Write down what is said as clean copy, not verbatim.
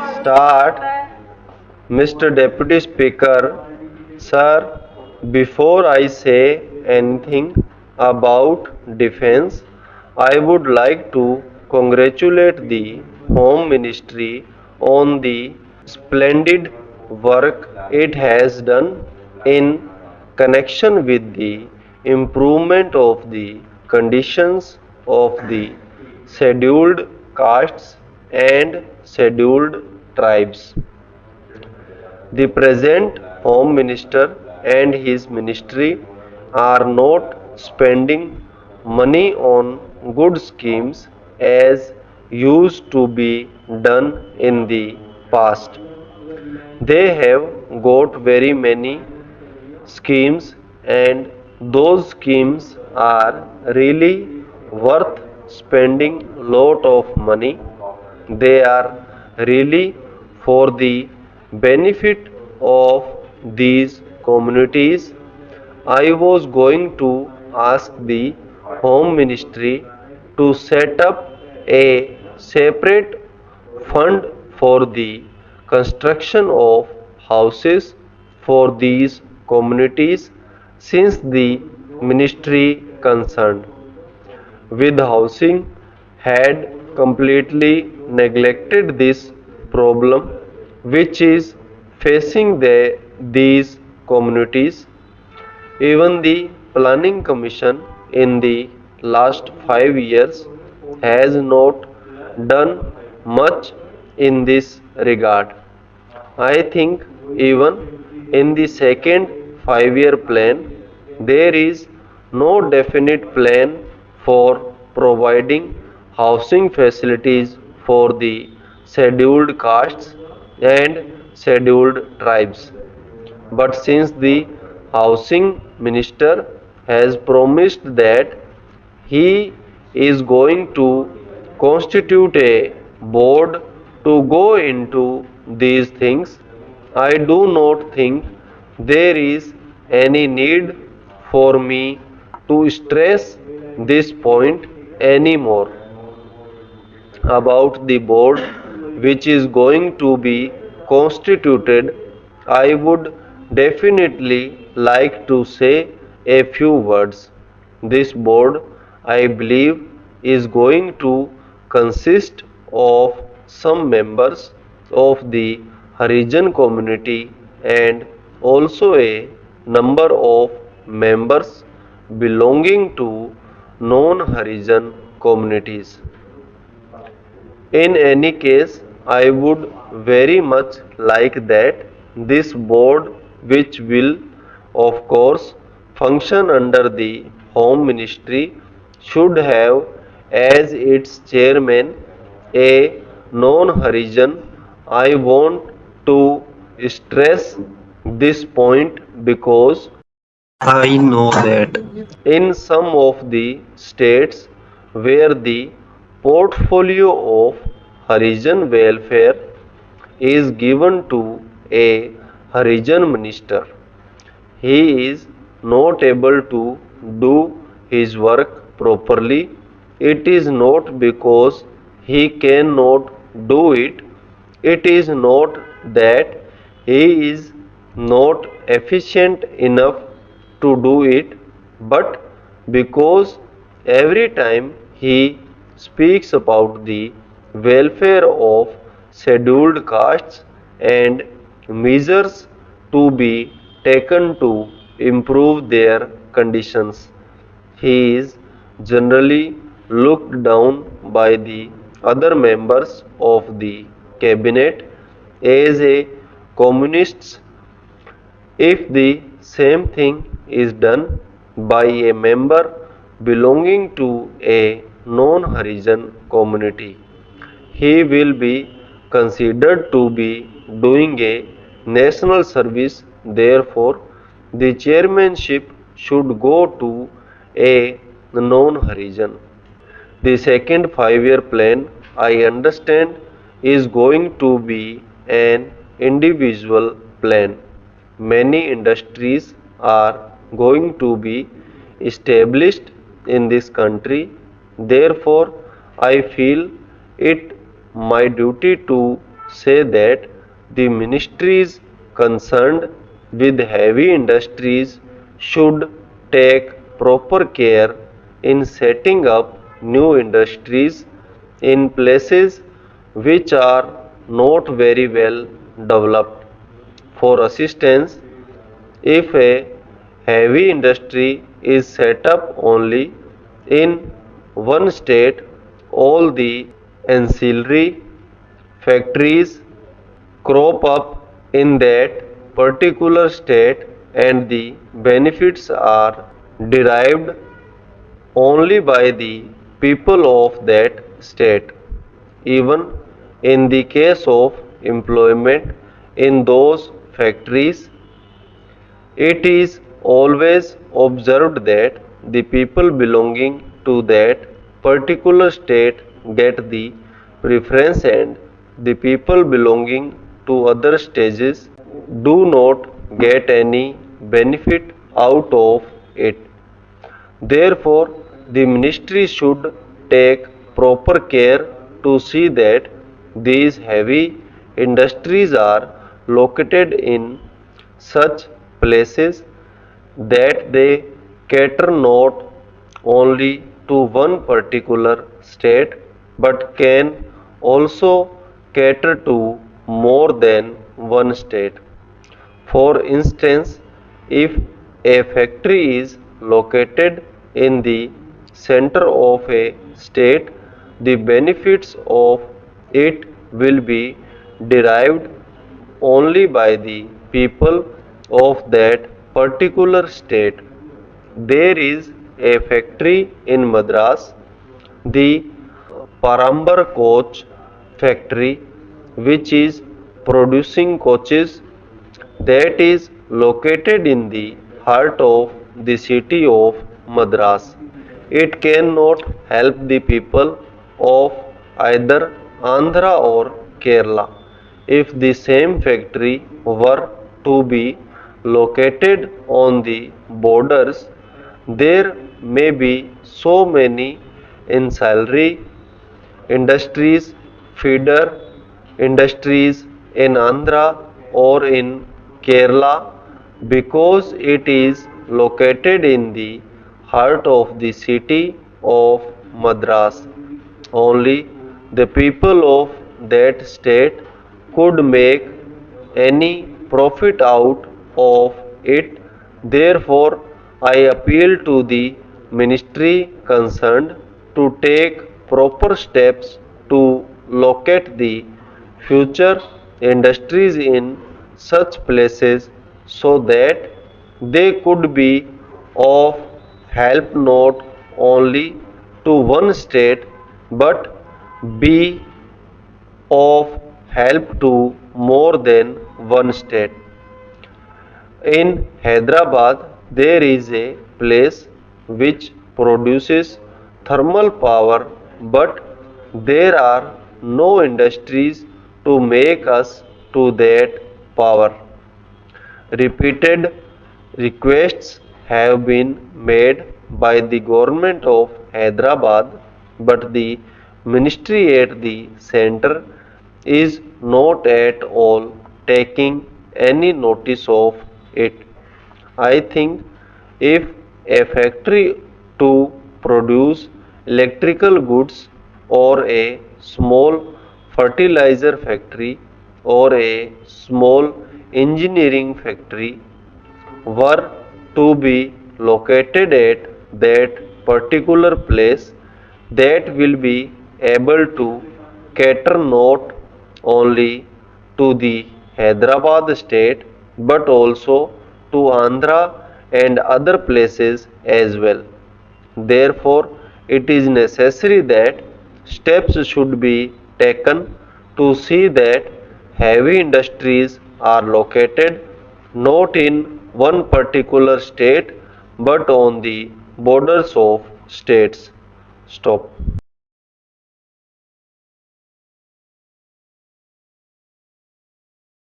Start. Mr. Deputy Speaker, sir, before I say anything about defense, I would like to congratulate the Home Ministry on the splendid work it has done in connection with the improvement of the conditions of the scheduled castes and scheduled tribes. The present Home Minister and his ministry are not spending money on good schemes as used to be done in the past. They have got very many schemes, and those schemes are really worth spending lot of money. They are really for the benefit of these communities. I was going to ask the Home Ministry to set up a separate fund for the construction of houses for these communities, since the ministry concerned with housing had completely neglected this problem which is facing these communities. Even the Planning Commission in the last 5 years has not done much in this regard. I think even in the second 5 year plan, there is no definite plan for providing housing facilities for the scheduled castes and scheduled tribes. But since the housing minister has promised that he is going to constitute a board to go into these things, I do not think there is any need for me to stress this point anymore about the board which is going to be constituted. I would definitely like to say a few words. This board, I believe, is going to consist of some members of the Harijan community and also a number of members belonging to non-Harijan communities. In any case, I would very much like that this board, which will of course function under the Home Ministry, should have as its chairman a non-Harijan. I want to stress this point because I know that in some of the states where the portfolio of Harijan welfare is given to a Harijan minister, he is not able to do his work properly. It is not because he cannot do it, it is not that he is not efficient enough to do it, but because every time he speaks about the welfare of scheduled castes and measures to be taken to improve their conditions, he is generally looked down by the other members of the cabinet as a communist. If the same thing is done by a member belonging to a non-Harijan community, he will be considered to be doing a national service. Therefore, the chairmanship should go to a non-Harijan. The second 5 year plan, I understand, is going to be an individual plan. Many industries are going to be established in this country. Therefore, I feel it my duty to say that the ministries concerned with heavy industries should take proper care in setting up new industries in places which are not very well developed. For assistance, if a heavy industry is set up only in one state, all the ancillary factories crop up in that particular state and the benefits are derived only by the people of that state. Even in the case of employment in those factories, it is always observed that the people belonging to that particular state get the preference and the people belonging to other states do not get any benefit out of it. Therefore, the ministry should take proper care to see that these heavy industries are located in such places that they cater not only to one particular state but can also cater to more than one state. For instance, if a factory is located in the center of a state, the benefits of it will be derived only by the people of that particular state. There is a factory in Madras, the Parambar coach factory, which is producing coaches, that is located in the heart of the city of Madras. It cannot help the people of either Andhra or Kerala. If the same factory were to be located on the borders, there may be so many ancillary industries, feeder industries in Andhra or in Kerala because it is located in the heart of the city of Madras. Only the people of that state could make any profit out of it. Therefore, I appeal to the ministry concerned to take proper steps to locate the future industries in such places so that they could be of help not only to one state but be of help to more than one state. In Hyderabad, there is a place which produces thermal power, but there are no industries to make us to that power. Repeated requests have been made by the government of Hyderabad, but the ministry at the center is not at all taking any notice of it. I think if a factory to produce electrical goods or a small fertilizer factory or a small engineering factory were to be located at that particular place, that will be able to cater not only to the Hyderabad state but also to Andhra and other places as well. Therefore, it is necessary that steps should be taken to see that heavy industries are located not in one particular state but on the borders of states. Stop.